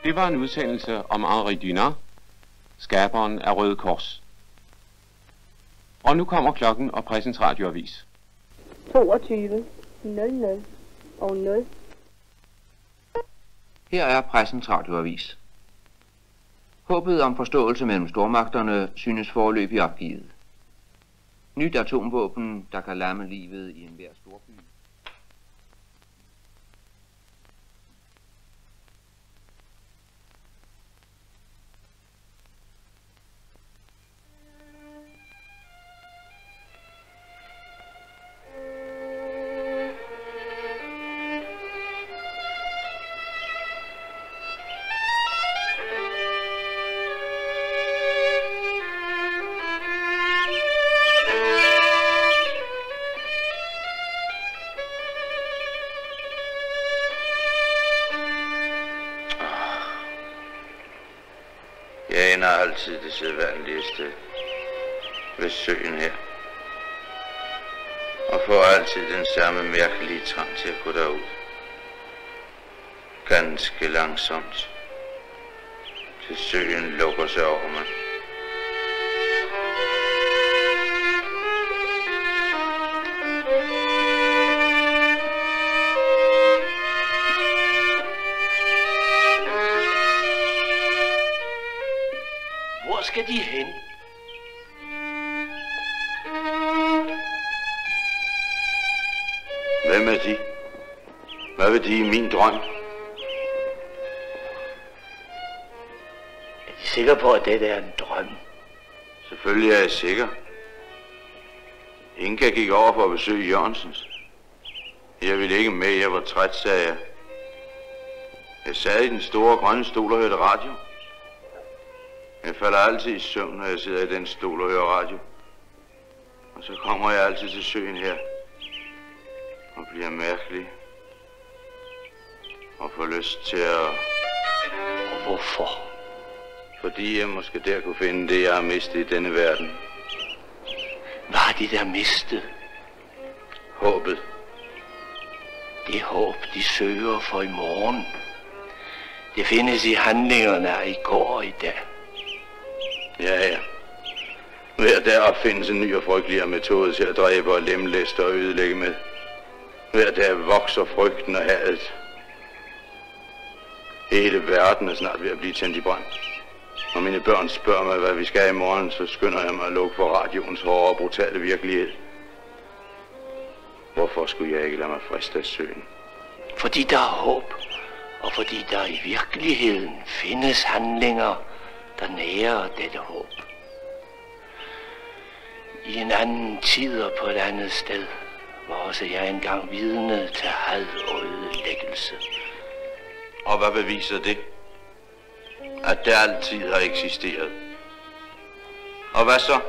Det var en udsendelse om Henri Dunant, skaberen af Røde Kors. Og nu kommer klokken og Pressens Radioavis. 22, 00 og 0. Her er Pressens Radioavis. Håbet om forståelse mellem stormagterne synes foreløbig opgivet. Nyt atomvåben, der kan lamme livet i enhver storby. Jeg ender altid det sædvanlige sted, ved søen her, og får altid den samme mærkelige trang til at gå derud. Ganske langsomt, til søen lukker sig over mig. Hvor skal de hen? Hvem er de? Hvad vil de i min drøm? Er de sikre på, at det er en drøm? Selvfølgelig er jeg sikker. Inga gik over for at besøge Jørgensens. Jeg ville ikke med, jeg var træt, sagde jeg. Jeg sad i den store grønne stol og hørte radio. Jeg falder altid i søvn, når jeg sidder i den stol og hører radio. Og så kommer jeg altid til søen her. Og bliver mærkelig. Og får lyst til at... Og hvorfor? Fordi jeg måske der kunne finde det, jeg har mistet i denne verden. Hvad har de der mistet? Håbet. Det håb, de søger for i morgen. Det findes i handlingerne af i går og i dag. Ja. Hver dag opfindes en ny og frygteligere metode til at dræbe og lemlæste og ødelægge med. Hver dag vokser frygten og hadet. Hele verden er snart ved at blive tændt i brand. Når mine børn spørger mig, hvad vi skal i morgen, så skynder jeg mig at lukke for radioens hårde og brutale virkelighed. Hvorfor skulle jeg ikke lade mig friste af søen? Fordi der er håb, og fordi der i virkeligheden findes handlinger, der nærer dette håb. I en anden tid og på et andet sted var også jeg engang vidne til had og ødelæggelse. Og hvad beviser det? At det altid har eksisteret. Og hvad så?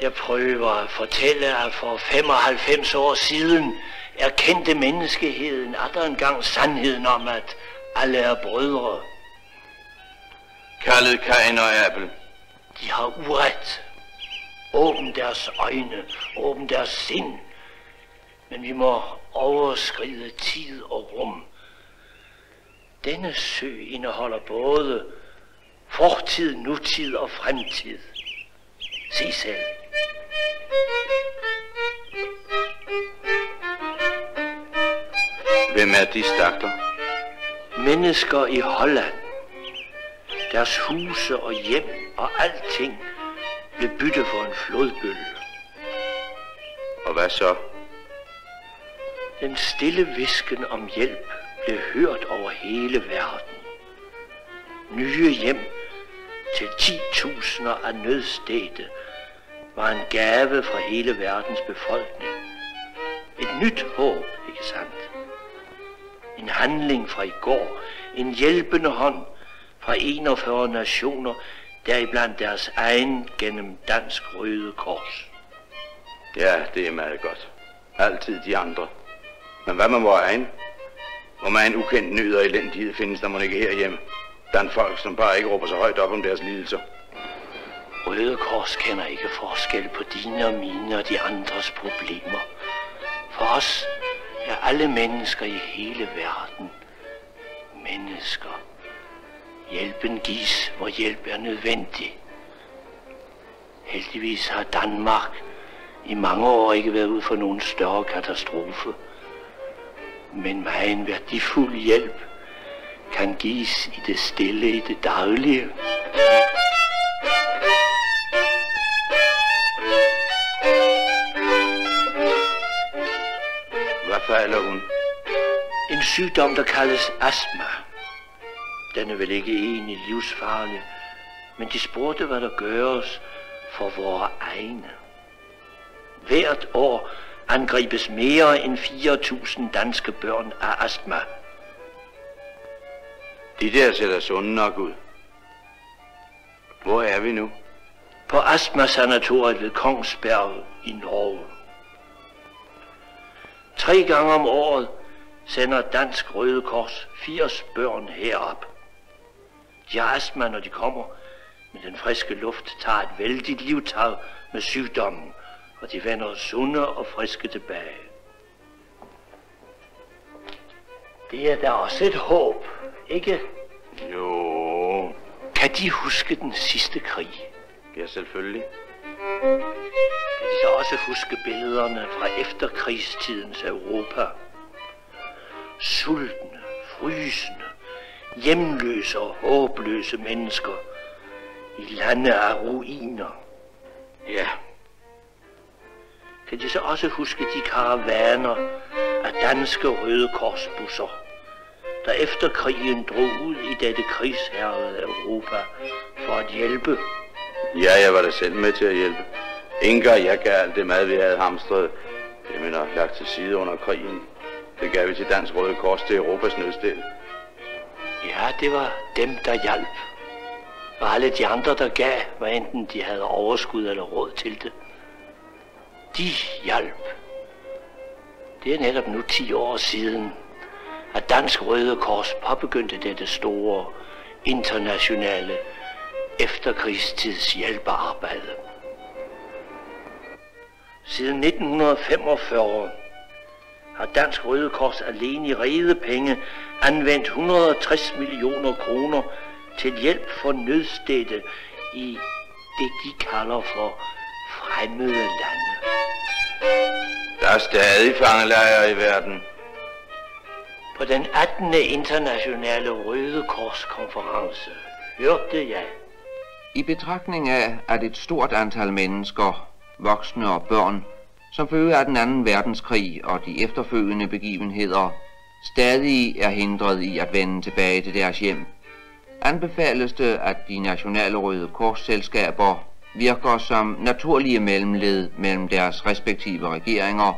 Jeg prøver at fortælle, at for 95 år siden erkendte menneskeheden atter engang sandheden om, at alle er brødre. Kaldet Kain og Abel. De har uret. Åbn deres øjne, åbn deres sind. Men vi må overskride tid og rum. Denne sø indeholder både fortid, nutid og fremtid. Se selv. Hvem er de stakler? Mennesker i Holland. Deres huse og hjem og alting blev byttet for en flodbølge. Og hvad så? Den stille hvisken om hjælp blev hørt over hele verden. Nye hjem til 10.000 af nødstedte var en gave fra hele verdens befolkning. Et nyt håb, ikke sandt? En handling fra i går, en hjælpende hånd fra 41 nationer, deriblandt deres egen gennem Dansk Røde Kors. Ja, det er meget godt. Altid de andre. Men hvad med vores egen? Hvor meget ukendt nød og elendighed findes der må ikke herhjemme. Der er folk, som bare ikke råber så højt op om deres lidelser. Røde Kors kender ikke forskel på dine og mine og de andres problemer. For os er alle mennesker i hele verden mennesker. Hjælpen gives, hvor hjælp er nødvendig. Heldigvis har Danmark i mange år ikke været ud for nogen større katastrofe. Men meget værdifuld hjælp kan gives i det stille, i det daglige. Hvad fejler hun? En sygdom, der kaldes astma. Den er vel ikke egentlig livsfarlig, men de spurgte, hvad der gøres for vore egne. Hvert år angribes mere end 4.000 danske børn af astma. De der ser da sunde nok ud. Hvor er vi nu? På astmasanatoriet ved Kongsberg i Norge. 3 gange om året sender Dansk Røde Kors 80 børn herop. De har astma, når de kommer, men den friske luft tager et vældigt livtag med sygdommen, og de vender sunde og friske tilbage. Det er da også et håb, ikke? Jo. Kan de huske den sidste krig? Ja, selvfølgelig. Kan de så også huske billederne fra efterkrigstidens Europa? Sultne, frysende, hjemløse og håbløse mennesker i lande af ruiner. Ja. Kan de så også huske de karavaner af danske Røde Korsbusser, der efter krigen drog ud i dette krigshærgede Europa for at hjælpe? Ja, jeg var da selv med til at hjælpe. Inga og jeg gav alt det mad, vi havde hamstret. Jeg mener, lagt til side under krigen. Det gav vi til Dansk Røde Kors til Europas nødstil. Ja, det var dem, der hjalp. Og alle de andre, der gav, hvad enten de havde overskud eller råd til det. De hjalp. Det er netop nu 10 år siden, at Dansk Røde Kors påbegyndte dette store, internationale efterkrigstids hjælpearbejde. Siden 1945 har Dansk Røde Kors alene i rede penge anvendt 160 millioner kroner til hjælp for nødstedte i det, de kalder for fremmede lande. Der er stadig fangelejre i verden. På den 18. internationale Røde Kors konference hørte jeg. I betragtning af, at et stort antal mennesker, voksne og børn, som følge af den anden verdenskrig og de efterfølgende begivenheder, stadig er hindret i at vende tilbage til deres hjem, anbefales det, at de nationale Røde Kors-selskaber virker som naturlige mellemled mellem deres respektive regeringer,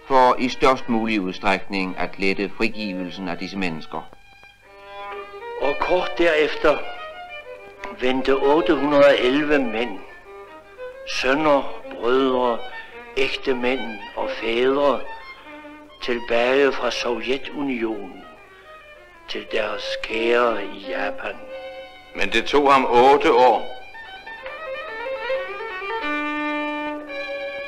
for i størst mulig udstrækning at lette frigivelsen af disse mennesker. Og kort derefter vendte 811 mænd, sønner, brødre, ægtemænd og fædre tilbage fra Sovjetunionen til deres kære i Japan. Men det tog ham 8 år.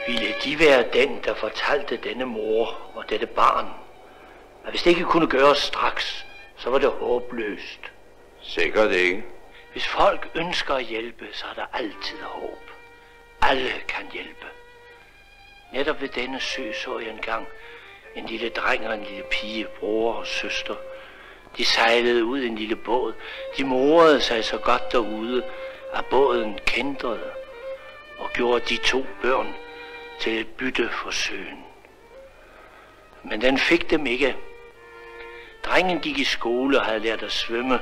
Ville de være den, der fortalte denne mor og dette barn, at hvis det ikke kunne gøres straks, så var det håbløst? Sikkert ikke. Hvis folk ønsker at hjælpe, så er der altid håb. Alle kan hjælpe. Netop ved denne sø så jeg engang en lille dreng og en lille pige, bror og søster. De sejlede ud i en lille båd. De morede sig så godt derude, at båden kæntrede og gjorde de 2 børn til et bytte for søen. Men den fik dem ikke. Drengen gik i skole og havde lært at svømme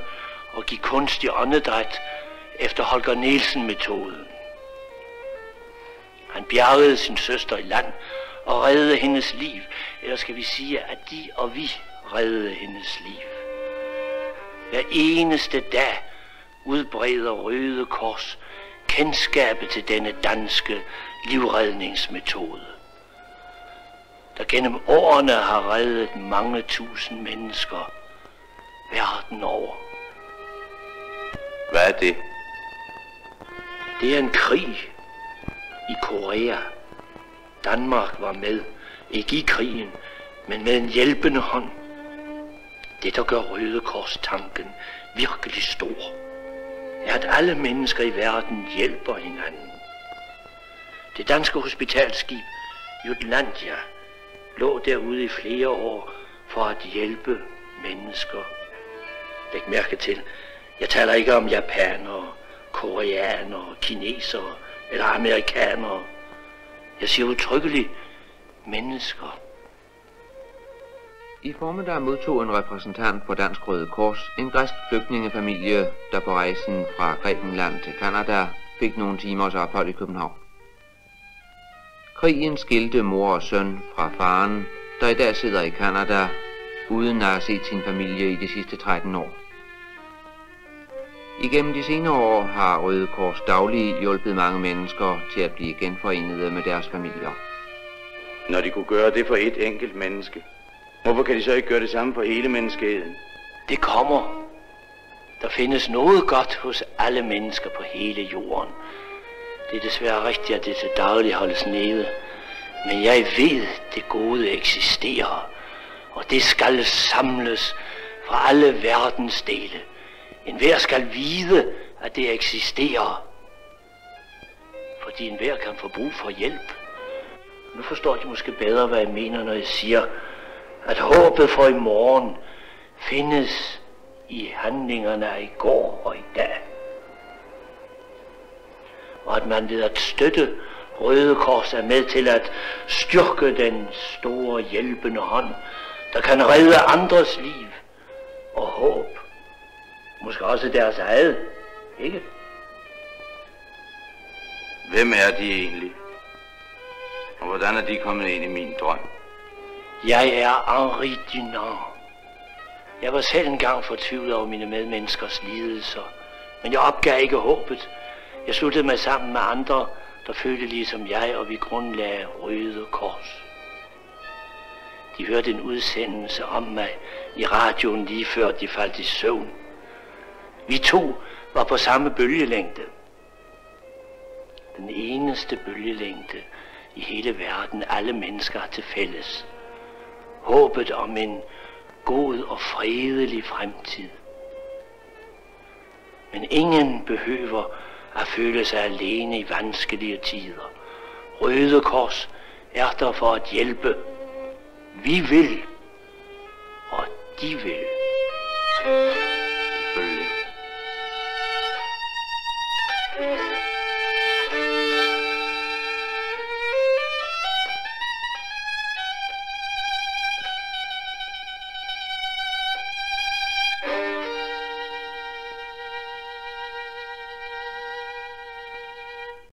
og gik kunstig åndedræt efter Holger Nielsen-metoden. Han bjergede sin søster i land og reddede hendes liv, eller skal vi sige, at de og vi reddede hendes liv. Hver eneste dag udbreder Røde Kors kendskabet til denne danske livredningsmetode, der gennem årene har reddet mange tusind mennesker verden over. Hvad er det? Det er en krig i Korea. Danmark var med, ikke i krigen, men med en hjælpende hånd. Det, der gør Røde Kors-tanken virkelig stor, er, at alle mennesker i verden hjælper hinanden. Det danske hospitalskib Jutlandia lå derude i flere år for at hjælpe mennesker. Læg mærke til, jeg taler ikke om japanere, koreanere, kinesere eller amerikanere. Jeg siger udtrykkeligt mennesker. I formiddag modtog en repræsentant for Dansk Røde Kors en græsk flygtningefamilie, der på rejsen fra Grækenland til Canada fik nogle timers ophold i København. Krigen skilte mor og søn fra faren, der i dag sidder i Canada, uden at have set sin familie i de sidste 13 år. Igennem de senere år har Røde Kors dagligt hjulpet mange mennesker til at blive genforenede med deres familier. Når de kunne gøre det for et enkelt menneske, hvorfor kan de så ikke gøre det samme for hele menneskeheden? Det kommer. Der findes noget godt hos alle mennesker på hele jorden. Det er desværre rigtigt, at det til daglig holdes nede. Men jeg ved, det gode eksisterer. Og det skal samles fra alle verdens dele. Enhver skal vide, at det eksisterer. Fordi enhver kan få brug for hjælp. Nu forstår de måske bedre, hvad jeg mener, når jeg siger, at håbet for i morgen findes i handlingerne af i går og i dag. Og at man ved at støtte Røde Kors er med til at styrke den store hjælpende hånd, der kan redde andres liv og håb. Måske også deres eget, ikke? Hvem er de egentlig? Og hvordan er de kommet ind i min drøm? Jeg er Henri Dunant. Jeg var selv engang fortvivlet over mine medmenneskers lidelser, men jeg opgav ikke håbet. Jeg sluttede mig sammen med andre, der følte ligesom jeg, og vi grundlagde Røde Kors. De hørte en udsendelse om mig i radioen lige før de faldt i søvn. Vi to var på samme bølgelængde. Den eneste bølgelængde i hele verden, alle mennesker har til fælles. Håbet om en god og fredelig fremtid. Men ingen behøver at føle sig alene i vanskelige tider. Røde Kors er der for at hjælpe. Vi vil, og de vil.